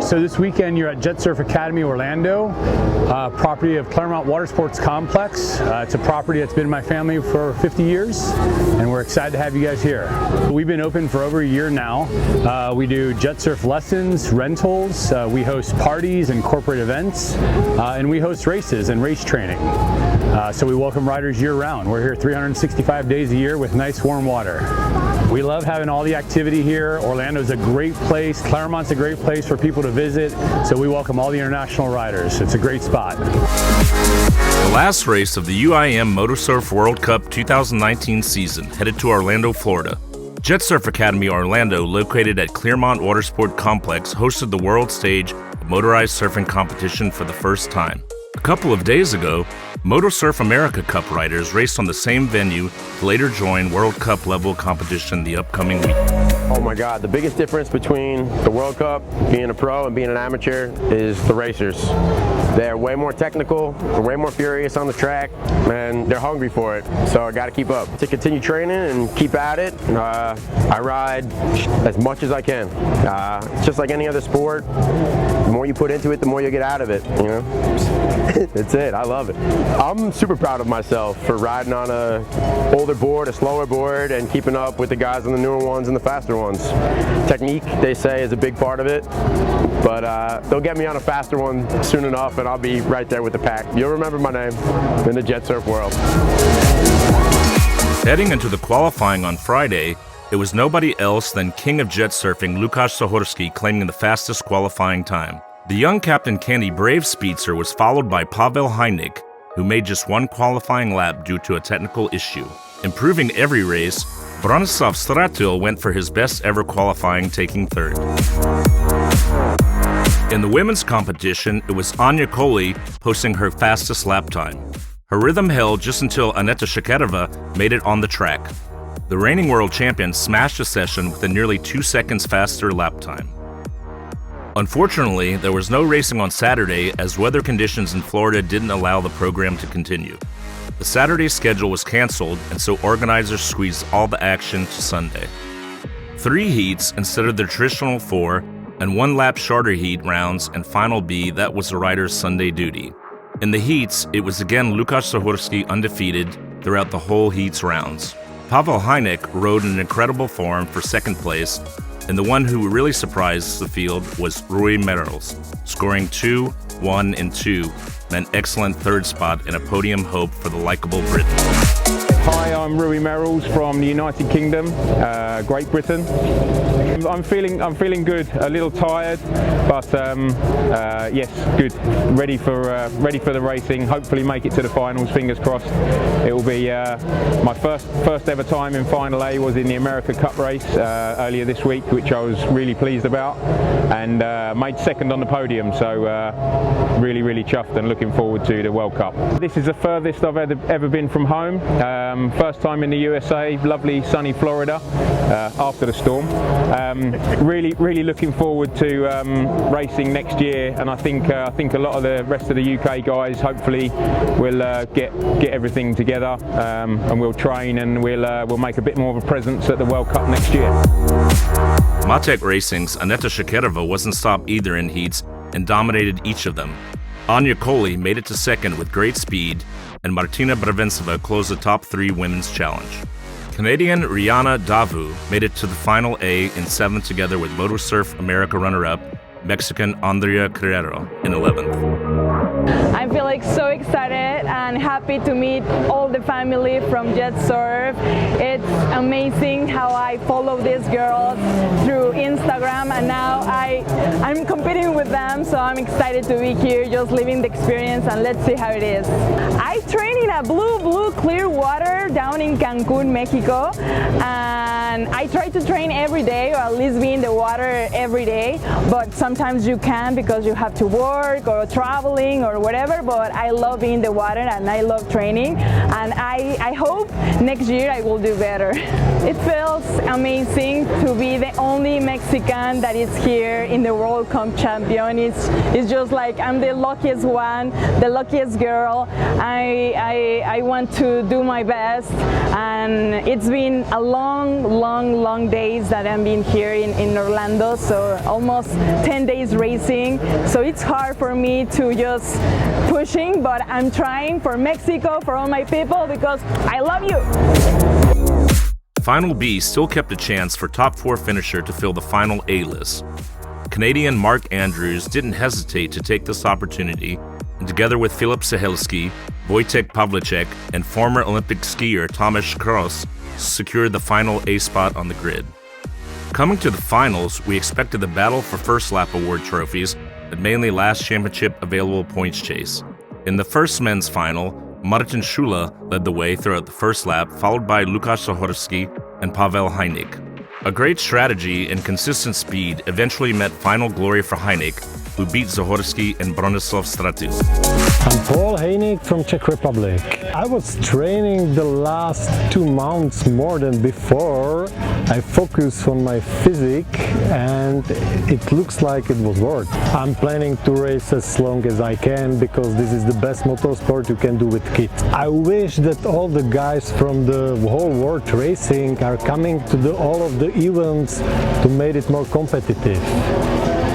So this weekend you're at Jet Surf Academy Orlando, property of Claremont Watersports Complex. It's a property that's been in my family for 50 years, and we're excited to have you guys here. We've been open for over a year now. We do jet surf lessons, rentals, we host parties and corporate events, and we host races and race training. So we welcome riders year-round. We're here 365 days a year with nice warm water. We love having all the activity here. Orlando's a great place. Claremont's a great place for people to visit. So we welcome all the international riders. It's a great spot. The last race of the UIM MotoSurf World Cup 2019 season headed to Orlando, Florida. Jet Surf Academy Orlando, located at Claremont Watersport Complex, hosted the world stage of motorized surfing competition for the first time. A couple of days ago, MotoSurf America Cup riders raced on the same venue to later join World Cup level competition the upcoming week. Oh my God, the biggest difference between the World Cup, being a pro and being an amateur, is the racers. They're way more technical, they're way more furious on the track, and they're hungry for it. So I got to keep up. To continue training and keep at it, I ride as much as I can. It's just like any other sport. The more you put into it, the more you get out of it, you know? That's it, I love it. I'm super proud of myself for riding on a older board, a slower board, and keeping up with the guys on the newer ones and the faster ones. Technique, they say, is a big part of it, but they'll get me on a faster one soon enough and I'll be right there with the pack. You'll remember my name in the jet surf world. Heading into the qualifying on Friday, it was nobody else than king of jet surfing Łukasz Zahorski claiming the fastest qualifying time. The young Captain Candy Brave speedster was followed by Pavel Hynek, who made just one qualifying lap due to a technical issue. Improving every race, Bronislav Stratil went for his best ever qualifying, taking third. In the women's competition, it was Anya Kohli posting her fastest lap time. Her rhythm held just until Aneta Shekerova made it on the track. The reigning world champion smashed the session with a nearly 2 seconds faster lap time. Unfortunately, there was no racing on Saturday as weather conditions in Florida didn't allow the program to continue. The Saturday schedule was canceled, and so organizers squeezed all the action to Sunday. 3 heats instead of their traditional 4, and 1 lap shorter heat rounds and final B, that was the rider's Sunday duty. In the heats, it was again Łukasz Zahorski undefeated throughout the whole heats rounds. Pavel Hynek rode in incredible form for second place, and the one who really surprised the field was Rui Merrils, scoring 2, 1, and 2, an excellent third spot and a podium hope for the likable Brit. Hi, I'm Rui Merrils from the United Kingdom, Great Britain. I'm feeling good. A little tired, but yes, good. Ready for the racing. Hopefully, make it to the finals. Fingers crossed. It will be my first ever time in Final A was in the America Cup race earlier this week, which I was really pleased about, and made second on the podium. So really chuffed and looking forward to the World Cup. This is the furthest I've ever been from home. First time in the USA, lovely sunny Florida after the storm. Really looking forward to racing next year, and I think a lot of the rest of the UK guys hopefully will get everything together, and we'll train and we'll make a bit more of a presence at the World Cup next year. Matek Racing's Aneta Shekerova wasn't stopped either in heats and dominated each of them. Anya Kohli made it to second with great speed, and Martina Bravenceva closed the top 3 women's challenge. Canadian Rihanna Davu made it to the final A in 7th together with MotoSurf America runner-up Mexican Andrea Carrero in 11th. I feel like so excited and happy to meet all the family from Jet Surf. It's amazing how I follow these girls through Instagram, and now I'm competing with them, so I'm excited to be here, just living the experience, and let's see how it is. I train in a blue clear water down in Cancun, Mexico, and I try to train every day, or at least be in the water every day, but sometimes you can't because you have to work or traveling or whatever, but I love being in the water and I love training, and I hope next year I will do better. It feels amazing to be the only Mexican that is here in the World Cup champion. It's just like I'm the luckiest one, the luckiest girl. I I want to do my best, and it's been a long days that I've been here in Orlando, so almost 10 days racing, so it's hard for me to just pushing, but I'm trying for Mexico, for all my people, because I love you. Final B still kept a chance for top 4 finisher to fill the final A list. Canadian Mark Andrews didn't hesitate to take this opportunity, and together with Filip Sahelski, Wojtek Pawlicek, and former Olympic skier Tomasz Kroos, secured the final A spot on the grid. Coming to the finals, we expected the battle for first lap award trophies, but mainly last championship available points chase. In the first men's final, Martin Schula led the way throughout the first lap, followed by Lukasz Zahorski and Pavel Hajnik. A great strategy and consistent speed eventually meant final glory for Hajnik, who beat Zahorski and Bronislav Stratil. I'm Paul Hajnik from Czech Republic. I was training the last 2 months more than before. I focused on my physique and it looks like it was worth. I'm planning to race as long as I can because this is the best motorsport you can do with kit. I wish that all the guys from the whole world racing are coming to all of the events to make it more competitive.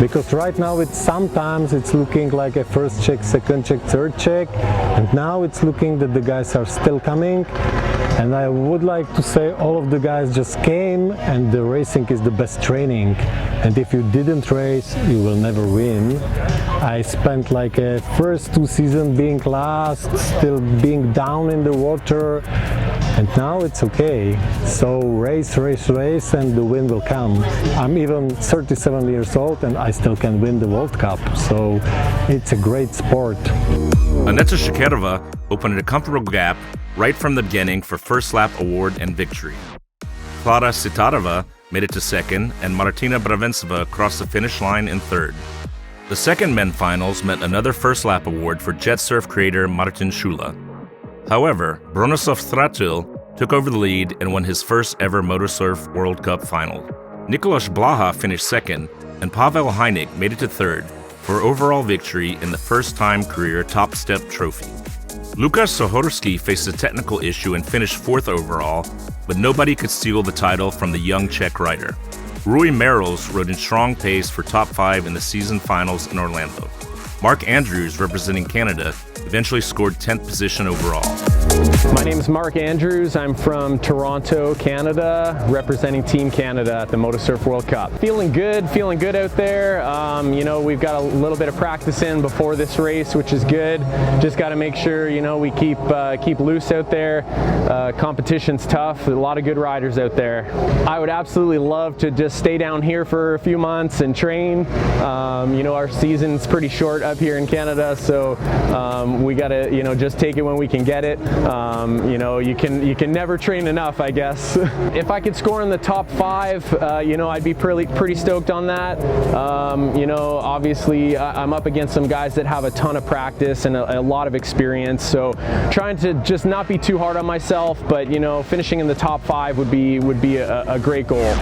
Because right now sometimes it's looking like a first check, second check, third check, and now it's looking that the guys are still coming. And I would like to say all of the guys just came, and the racing is the best training. And if you didn't race, you will never win. I spent like a first 2 seasons being last, still being down in the water, and now it's okay. So race, and the win will come. I'm even 37 years old and I still can win the World Cup, so it's a great sport. Aneta Shekerova opened a comfortable gap right from the beginning for first lap award and victory. Klara Sitarova made it to second, and Martina Bravencova crossed the finish line in third. The second men finals meant another first lap award for jet surf creator Martin Schula. However, Bronislav Stratil took over the lead and won his first ever MotoSurf World Cup final. Nicolas Blaha finished second, and Pavel Hajnik made it to third for overall victory in the first-time career Top Step trophy. Lukasz Zahorski faced a technical issue and finished fourth overall, but nobody could steal the title from the young Czech rider. Rui Merrils rode in strong pace for top 5 in the season finals in Orlando. Mark Andrews, representing Canada, eventually scored 10th position overall. My name is Mark Andrews. I'm from Toronto, Canada, representing Team Canada at the MotoSurf World Cup. Feeling good out there. You know, we've got a little bit of practice in before this race, which is good. Just got to make sure, you know, we keep loose out there. Competition's tough. A lot of good riders out there. I would absolutely love to just stay down here for a few months and train. You know, our season's pretty short up here in Canada, so we got to, you know, just take it when we can get it. You know, you can never train enough, I guess. If I could score in the top 5, you know, I'd be pretty stoked on that. You know, obviously I'm up against some guys that have a ton of practice and a lot of experience, so trying to just not be too hard on myself, but you know, finishing in the top 5 would be a great goal.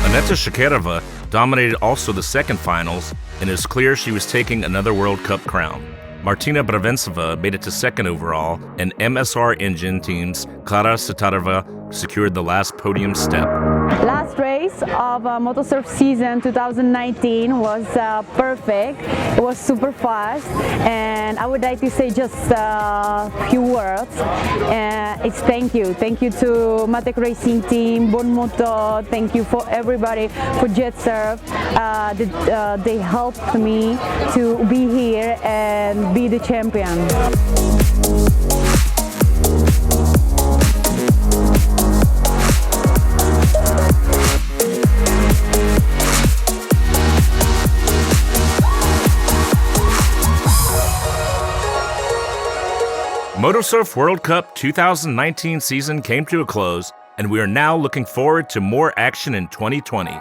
Aneta Shekerova dominated also the second finals, and it was clear she was taking another World Cup crown. Martina Bravencova made it to second overall, and MSR Engine team's Klara Sitarova secured the last podium step. Last race of MotoSurf season 2019 was perfect. It was super fast, and I would like to say just a few words. It's thank you to Matek Racing Team, Bon Moto. Thank you for everybody for Jet Surf. They helped me to be here and be the champion. MotoSurf World Cup 2019 season came to a close, and we are now looking forward to more action in 2020.